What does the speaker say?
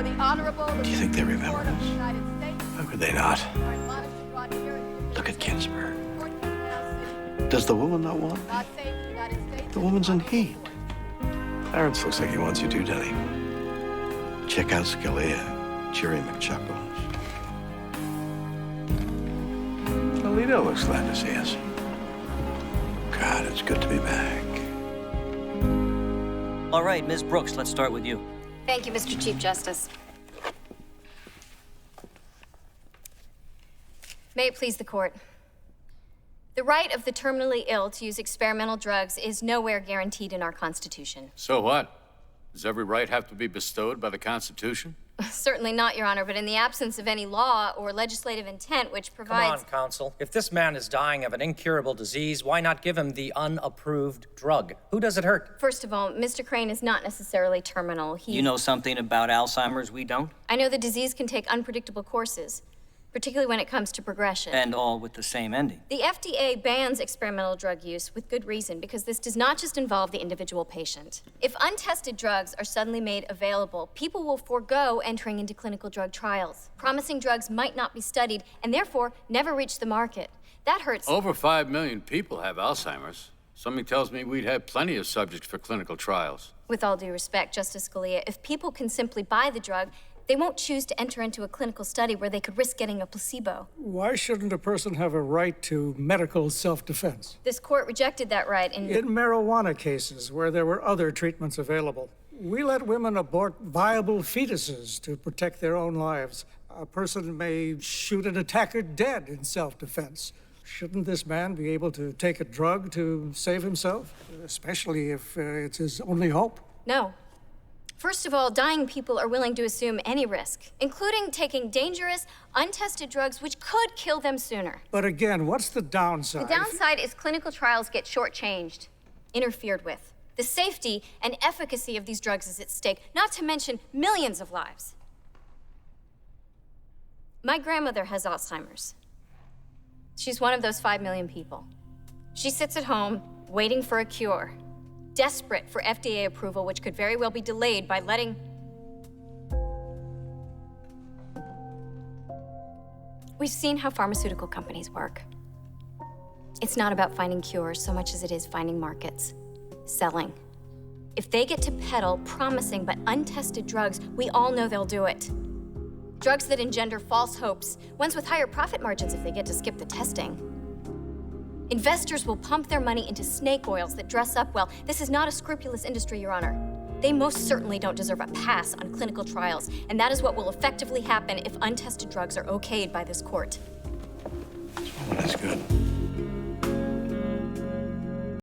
the Honorable... Do you think they remember Court of the us? United States. How could they not? Are admonished to draw near and Look at Ginsburg. Court is now sitting. Does the woman not want me? God save the United States. The woman's in heat. Clarence looks like he wants you to, Denny. Check out Scalia, Jerry McChuckles. Alito looks glad to see us. God, it's good to be back. All right, Ms. Brooks, let's start with you. Thank you, Mr. Chief Justice. May it please the court. The right of the terminally ill to use experimental drugs is nowhere guaranteed in our Constitution. So what? Does every right have to be bestowed by the Constitution? Certainly not, Your Honor, but in the absence of any law or legislative intent which provides... Come on, counsel. If this man is dying of an incurable disease, why not give him the unapproved drug? Who does it hurt? First of all, Mr. Crane is not necessarily terminal. You know something about Alzheimer's we don't? I know the disease can take unpredictable courses, particularly when it comes to progression. And all with the same ending. The FDA bans experimental drug use with good reason, because this does not just involve the individual patient. If untested drugs are suddenly made available, people will forego entering into clinical drug trials. Promising drugs might not be studied and therefore never reach the market. That hurts. Over 5 million people have Alzheimer's. Something tells me we'd have plenty of subjects for clinical trials. With all due respect, Justice Scalia, if people can simply buy the drug, they won't choose to enter into a clinical study where they could risk getting a placebo. Why shouldn't a person have a right to medical self-defense? This court rejected that right in marijuana cases where there were other treatments available. We let women abort viable fetuses to protect their own lives. A person may shoot an attacker dead in self-defense. Shouldn't this man be able to take a drug to save himself? Especially if it's his only hope? No. First of all, dying people are willing to assume any risk, including taking dangerous, untested drugs which could kill them sooner. But again, what's the downside? The downside is clinical trials get shortchanged, interfered with. The safety and efficacy of these drugs is at stake, not to mention millions of lives. My grandmother has Alzheimer's. She's one of those 5 million people. She sits at home, waiting for a cure, desperate for FDA approval, which could very well be delayed by letting... We've seen how pharmaceutical companies work. It's not about finding cures so much as it is finding markets, selling. If they get to peddle promising but untested drugs, we all know they'll do it. Drugs that engender false hopes, ones with higher profit margins if they get to skip the testing. Investors will pump their money into snake oils that dress up well. This is not a scrupulous industry, Your Honor. They most certainly don't deserve a pass on clinical trials, and that is what will effectively happen if untested drugs are okayed by this court. That's good.